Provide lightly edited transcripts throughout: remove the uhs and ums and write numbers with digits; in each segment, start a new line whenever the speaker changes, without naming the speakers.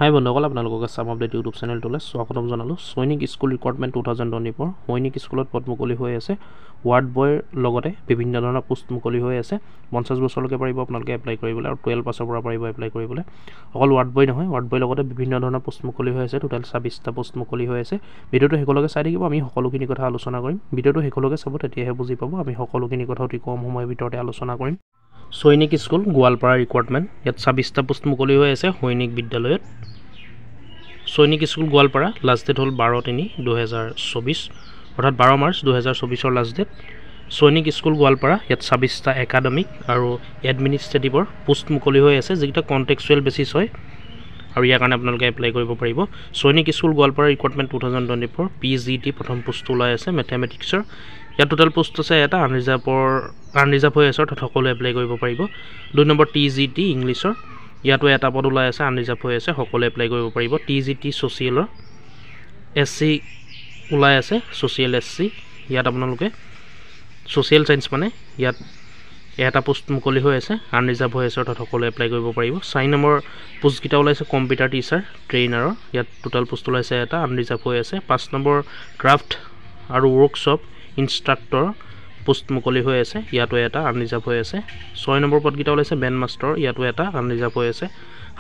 হাই বন্ধুসকল, আপোনালোকক Assam update YouTube চেনেলটোলৈ স্বাগতম জনালোঁ। সৈনিক স্কুল ৰিক্ৰুটমেণ্ট 2024 সৈনিক স্কুলত পদ মুকলি হৈ আছে। ৱাৰ্ড বয়ৰ লগতে বিভিন্ন ধৰণৰ পোষ্ট মুকলি হৈ আছে। 50 বছৰলৈকে পাৰিব আপোনালোকে এপ্লাই কৰিবলৈ আৰু 12 পাছৰ পৰা পাৰিব এপ্লাই কৰিবলৈ। অকল ৱাৰ্ড বয় নহয়, ৱাৰ্ড বয়ৰ লগতে বিভিন্ন ধৰণৰ পোষ্ট মুকলি হৈ আছে। টোটেল 26টা পোষ্ট মুকলি হৈ আছে। ভিডিঅ'টো শেষলৈকে চাই থাকিব, আমি সকলোখিনি কথা আলোচনা কৰিম। ভিডিঅ'টো শেষলৈকে চাব, তেতিয়াহে বুজি পাব। আমি সকলোখিনি কথা অতি কম সময়ৰ ভিতৰতে আলোচনা কৰিম। সৈনিক স্কুল গোৱালপাৰা ৰিক্ৰুটমেণ্ট, ইয়াত 26টা পোষ্ট মুকলি হৈ আছে সৈনিক বিদ্যালয়ত। সৈনিক স্কুল গোৱালপাৰা, লাষ্ট ডেট হ'ল 12/3/2024, অৰ্থাৎ 12 মাৰ্চ 2024 লাষ্ট ডেট। সৈনিক স্কুল গোৱালপাৰা, ইয়াত 26টা একাডেমিক আৰু এডমিনিষ্ট্ৰেটিভৰ পোষ্ট মুকলি হৈ আছে, যিকেইটা কণ্টেক্সুৱেল বেচিছ হয় আৰু ইয়াৰ কাৰণে আপোনালোকে এপ্লাই কৰিব পাৰিব। সৈনিক স্কুল গোৱালপাৰা ৰিক্ৰুটমেণ্ট 2024 PGT প্ৰথম পোষ্ট ওলাই আছে মেথমেটিক্সৰ। ইয়াত টোটেল পোষ্ট আছে এটা, আনৰিজাৰ্ভ হৈ আছে, অৰ্থাৎ সকলোৱে এপ্লাই কৰিব পাৰিব। 2 নম্বৰ TGT ইংলিছৰ, ইয়াতো এটা পদ ওলাই আছে, আনৰিজাৰ্ভ হৈ আছে, সকলোৱে এপ্লাই কৰিব পাৰিব। TGT ছ'চিয়েলৰ SC ওলাই আছে, ছ'চিয়েল SC, ইয়াত আপোনালোকে ছ'চিয়েল ছায়েন্স মানে ইয়াত এটা পোষ্ট মুকলি হৈ আছে, আনৰিজাৰ্ভ হৈ আছে, অৰ্থাৎ সকলোৱে এপ্লাই কৰিব পাৰিব। 4 নম্বৰ পোষ্টকেইটা ওলাইছে কম্পিউটাৰ টিচাৰ ট্ৰেইনাৰৰ, ইয়াত টোটেল পোষ্ট ওলাইছে এটা, আনৰিজাৰ্ভ হৈ আছে। 5 নম্বৰ ক্ৰাফ্ট আৰু ৱৰ্কশ্বপ ইনষ্ট্ৰাক্টৰ পোষ্ট মুকলি হৈ আছে, ইয়াতো এটা, আনৰিজাৰ্ভ হৈ আছে। 6 নম্বৰ পদকেইটা ওলাইছে বেণ্ড মাষ্টৰ, ইয়াতো এটা, আনৰিজাৰ্ভ হৈ আছে।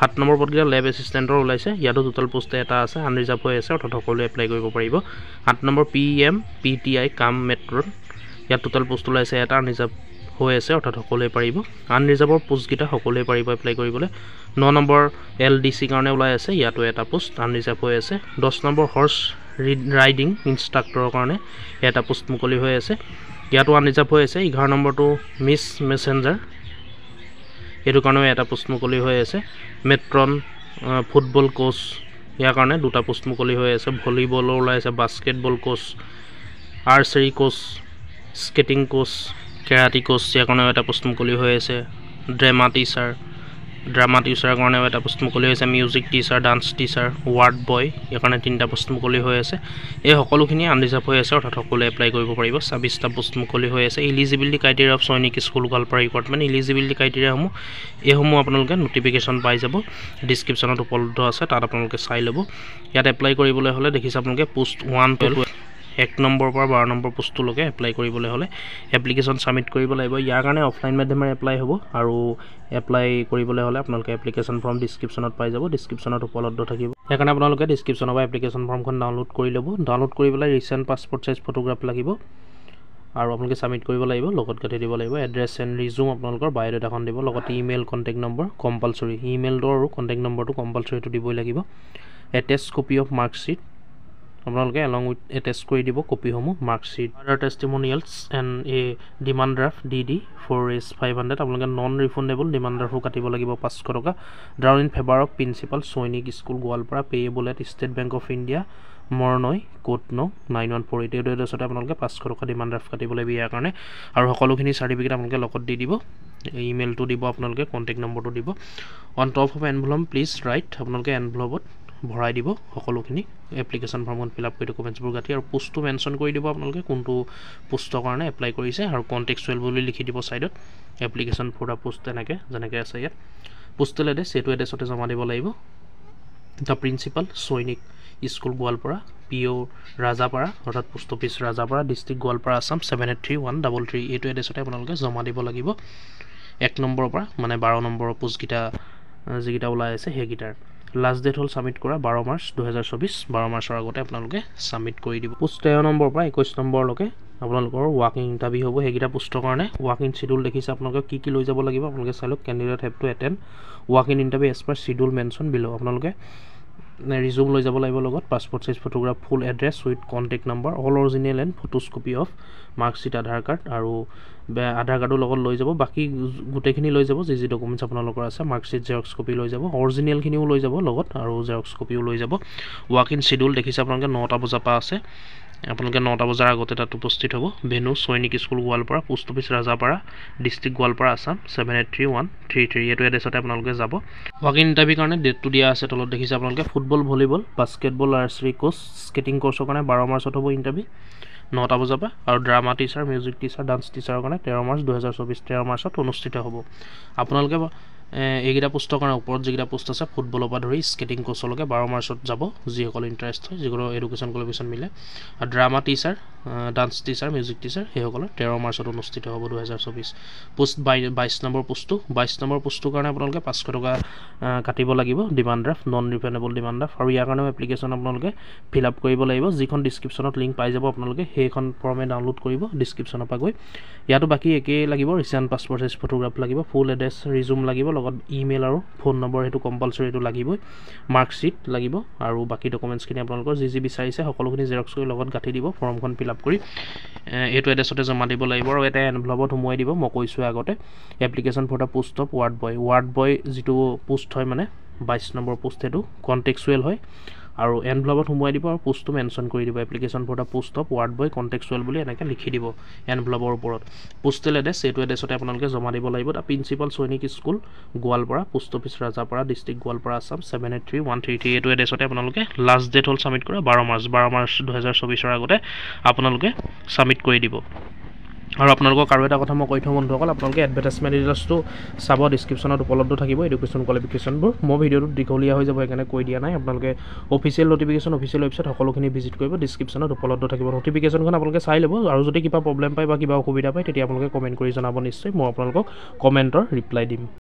7 নম্বৰ পদকেইটা লেব এছিষ্টেণ্টৰ ওলাইছে, ইয়াতো টোটেল পোষ্ট এটা আছে, আনৰিজাৰ্ভ হৈ আছে, অৰ্থাৎ সকলোৱে এপ্লাই কৰিব পাৰিব। 8 নম্বৰ PMPTI কাম মেট্ৰন, ইয়াত টোটেল পোষ্ট ওলাইছে এটা, আনৰিজাৰ্ভ হৈ আছে, অৰ্থাৎ সকলোৱে পাৰিব। আনৰিজাৰ্ভৰ পোষ্টকেইটা সকলোৱে পাৰিব এপ্লাই কৰিবলৈ। 9 নম্বৰ LDC কাৰণে ওলাই আছে, ইয়াতো এটা পোষ্ট, আনৰিজাৰ্ভ হৈ আছে। 10 নম্বৰ হৰ্চ ৰাইডিং ইনষ্ট্ৰাক্টৰৰ কাৰণে এটা পোষ্ট মুকলি হৈ আছে, ইয়াতো আনৰিজাৰ্ভ হৈ আছে। 11 নম্বৰটো মিছ মেছেঞ্জাৰ, এইটো কাৰণেও এটা পোষ্ট মুকলি হৈ আছে। মেট্ৰন ফুটবল কোচ, ইয়াৰ কাৰণে 2টা পোষ্ট মুকলি হৈ আছে। ভলীবলৰ ওলাই আছে, basketball coach, archery coach, skating coach, karate coach, ইয়াৰ কাৰণেও এটা পোষ্ট মুকলি হৈ আছে। ড্ৰামা টিচাৰৰ কাৰণেও এটা পোষ্ট মুকলি হৈ আছে। Music teacher, dance teacher, ward boy, ইয়াৰ কাৰণে 3টা পোষ্ট মুকলি হৈ আছে। এই সকলোখিনি আনৰিজাৰ্ভ হৈ আছে, অৰ্থাৎ সকলোৱে এপ্লাই কৰিব পাৰিব। 26টা পোষ্ট মুকলি হৈ আছে। ইলিজিবিলিটি ক্ৰাইটেৰিয়া অফ সৈনিক স্কুল গোৱালপাৰা ৰিক্ৰুটমেণ্ট, ইলিজিবিলিটি ক্ৰাইটেৰিয়াসমূহ এইসমূহ আপোনালোকে ন'টিফিকেশ্যন পাই যাব, ডিছক্ৰিপশ্যনত উপলব্ধ আছে, তাত আপোনালোকে চাই ল'ব। ইয়াত এপ্লাই কৰিবলৈ হ'লে দেখিছে আপোনালোকে পোষ্ট 1 to 1 নম্বৰৰ পৰা 12 নম্বৰ পোষ্টটোলৈকে এপ্লাই কৰিবলৈ হ'লে এপ্লিকেশ্যন ছাবমিট কৰিব লাগিব। ইয়াৰ কাৰণে অফলাইন মাধ্যমেৰে এপ্লাই হ'ব, আৰু এপ্লাই কৰিবলৈ হ'লে আপোনালোকে এপ্লিকেশ্যন ফৰ্ম ডিছক্ৰিপশ্যনত পাই যাব, ডিছক্ৰিপশ্যনত উপলব্ধ থাকিব। সেইকাৰণে আপোনালোকে ডিছক্ৰিপশ্যনৰ পৰা এপ্লিকেশ্যন ফৰ্মখন ডাউনলোড কৰি ল'ব। ডাউনলোড কৰি পেলাই ৰিচেণ্ট পাছপৰ্ট চাইজ ফটোগ্ৰাফ লাগিব, আৰু আপোনালোকে ছাবমিট কৰিব লাগিব, লগত কাটি দিব লাগিব। এড্ৰেছ এণ্ড ৰিজুম আপোনালোকৰ বায়'ডাটাখন দিব, লগতে ইমেইল কণ্টেক্ট নম্বৰ কম্পালচৰি, ইমেইলটো আৰু কণ্টেক্ট নম্বৰটো কম্পালচৰিটো দিবই লাগিব। এটেচ কপি অফ মাৰ্কশ্বিট আপোনালোকে এলং উইথ এটেচ কৰি দিব কপিসমূহ, marksheet, other testimonials and a demand draft DD 4S 500, আপোনালোকে নন ৰিফাণ্ডেবল ডিমাণ্ড ড্ৰাফ্টো কাটিব লাগিব 500 টকা। Drawn in favour of principal Sainik school Goalpara, payable at State Bank of India, Moranoi, code নং 9148, এইটো এড্ৰেছতে আপোনালোকে 500 টকা ডিমাণ্ড ড্ৰাফ্ট কাটিব লাগিব ইয়াৰ কাৰণে। আৰু সকলোখিনি চাৰ্টিফিকেট আপোনালোকে লগত দি দিব, ইমেইলটো দিব, আপোনালোকে কণ্টেক্ট নম্বৰটো দিব। On top of envelope please right, আপোনালোকে এনভেলপত ভৰাই দিব সকলোখিনি, এপ্লিকেশ্যন ফৰ্মখন ফিল আপ কৰি ডকুমেণ্টছবোৰ কাটি, আৰু পোষ্টটো মেনশ্যন কৰি দিব আপোনালোকে কোনটো পোষ্টৰ কাৰণে এপ্লাই কৰিছে, আৰু কণ্টেক্সুৱেল বুলি লিখি দিব ছাইডত, এপ্লিকেশ্যন ফৰ দ্য পোষ্ট যেনেকৈ আছে ইয়াত। পোষ্টেল এড্ৰেছ এইটো এড্ৰেছতে জমা দিব লাগিব। The principal Sainik school Goalpara, PO Rajapara, অৰ্থাৎ post office Rajapara, district Goalpara, Assam 783133, এইটো এড্ৰেছতে আপোনালোকে জমা দিব লাগিব। 1 নম্বৰৰ পৰা মানে 12 নম্বৰৰ পোষ্টকেইটা যিকেইটা ওলাই আছে সেইকেইটাৰ লাষ্ট ডেট হ'ল ছাবমিট কৰা 12 মাৰ্চ 2024, 12 মাৰ্চৰ আগতে আপোনালোকে ছাবমিট কৰি দিব। পোষ্ট 13 নম্বৰৰ পৰা 21 নম্বৰলৈকে আপোনালোকৰ ৱাকিং ইণ্টাৰভিউ হ'ব। সেইকেইটা পোষ্টৰ কাৰণে ৱাকিং শ্বিডিউল দেখিছে আপোনালোকে কি লৈ যাব লাগিব, আপোনালোকে চাই লওক। কেণ্ডিডেট হেভ টু এটেণ্ড ৱাকিং interview as per schedule mentioned below', আপোনালোকে ৰিজুম লৈ যাব লাগিব, লগত passport size photograph, full address with contact number, all original and photos copy of marksheet, Aadhaar card, আৰু আধাৰ কাৰ্ডৰ লগত লৈ যাব, বাকী গোটেইখিনি লৈ যাব যি ডকুমেণ্টছ আপোনালোকৰ আছে। মাৰ্কশ্বিট জেৰক্স কপি লৈ যাব, অৰিজিনেলখিনিও লৈ যাব লগত, আৰু জেৰক্স কপিও লৈ যাব। ৱাকিং শ্বিডিউল দেখিছে আপোনালোকে 9টা বজাৰ পৰা আছে, আপোনালোকে 9টা বজাৰ আগতে তাত উপস্থিত হ'ব। ভেনু সৈনিক school Goalpara, post office Rajapara, district Goalpara, Assam 783133, এইটো এড্ৰেছতে আপোনালোকে যাব। ৱাকিং ইণ্টাৰভিউৰ কাৰণে ডেটটো দিয়া আছে তলত দেখিছে আপোনালোকে। Football, volleyball, basketball, archery coach, skating কোৰ্চৰ কাৰণে 12 মাৰ্চত হ'ব ইণ্টাৰভিউ 9টা বজাৰ পৰা, আৰু drama teacher, music teacher, dance টিচাৰৰ কাৰণে 13 মাৰ্চ 2024, 13 মাৰ্চত অনুষ্ঠিত হ'ব। আপোনালোকে এইকেইটা পোষ্টৰ কাৰণে ওপৰত যিকেইটা পোষ্ট আছে ফুটবলৰ পৰা ধৰি স্কেটিং কোচলৈকে 12 মাৰ্চত যাব যিসকল ইণ্টাৰেষ্ট হয় যিসকলৰ এডুকেশ্যন কোৱালিফিকেশ্যন মিলে আৰু drama teacher dance teacher music teacher সেইসকলৰ 13 মাৰ্চত অনুষ্ঠিত হ'ব 2024 পোষ্ট 22 নম্বৰ পোষ্টটো 22 নম্বৰ পোষ্টটোৰ কাৰণে আপোনালোকে 500 টকা কাটিব লাগিব demand draft non refundable demand draft আৰু ইয়াৰ কাৰণেও এপ্লিকেশ্যন আপোনালোকে ফিল আপ কৰিব লাগিব যিখন ডিছক্ৰিপশ্যনত লিংক পাই যাব আপোনালোকে সেইখন ফৰ্মে ডাউনলোড কৰিব ডিছক্ৰিপশ্যনৰ পৰা গৈ ইয়াতো বাকী একেই লাগিব ৰিচেণ্ট পাছপৰ্ট সাইজ ফটোগ্ৰাফ লাগিব ফুল এড্ৰেছ ৰিজুম লাগিব লগত ইমেইল আৰু ফোন নম্বৰ সেইটো কম্পালচৰি এইটো লাগিবই মাৰ্কশ্বিট লাগিব আৰু বাকী ডকুমেণ্টছখিনি আপোনালোকৰ যি বিচাৰিছে সকলোখিনি জেৰক্স কৰি লগত গাঁঠি দিব ফৰ্মখন ফিল আপ কৰি এইটো এড্ৰেছতে জমা দিব লাগিব আৰু এটা এনভেলপত সোমোৱাই দিব মই কৈছোঁ আগতে application for the post of ward boy যিটো পোষ্ট হয় মানে 22 নম্বৰ পোষ্ট সেইটো কণ্টেক্সুৱেল হয় আৰু এনভেলপত সোমোৱাই দিব আৰু পোষ্টটো মেনশ্যন কৰি দিব application for the post of ward boy contextual বুলি এনেকৈ লিখি দিব এনভেলপৰ ওপৰত পোষ্টেল এড্ৰেছ এইটো এড্ৰেছতে আপোনালোকে জমা দিব লাগিব the principal Sainik school Goalpara post office Rajapara district Goalpara Assam 783133 এইটো এড্ৰেছতে আপোনালোকে লাষ্ট ডেট হ'ল ছাবমিট কৰা 12 মাৰ্চ 2024 আগতে আপোনালোকে ছাবমিট কৰি দিব আৰু আপোনালোকক আৰু এটা কথা মই কৈ থওঁ বন্ধুসকল আপোনালোকে এডভাৰটাইজমেণ্ট ডিটেইলছটো চাব ডিছক্ৰিপশ্যনত উপলব্ধ থাকিব এডুকেশ্যন কোৱালিফিকেশ্যনবোৰ মই ভিডিঅ'টো দীঘলীয়া হৈ যাব সেইকাৰণে কৈ দিয়া নাই আপোনালোকে অফিচিয়েল নটিফিকেশ্যন অফিচিয়েল ৱেবছাইট সকলোখিনি ভিজিট কৰিব ডিছক্ৰিপশ্যনত উপলব্ধ থাকিব নটিফিকেশ্যনখন আপোনালোকে চাই ল'ব আৰু যদি কিবা প্ৰব্লেম পায় বা কিবা অসুবিধা পায় তেতিয়া আপোনালোকে কমেণ্ট কৰি জনাব নিশ্চয় মই আপোনালোকক কমেণ্টৰ ৰিপ্লাই দিম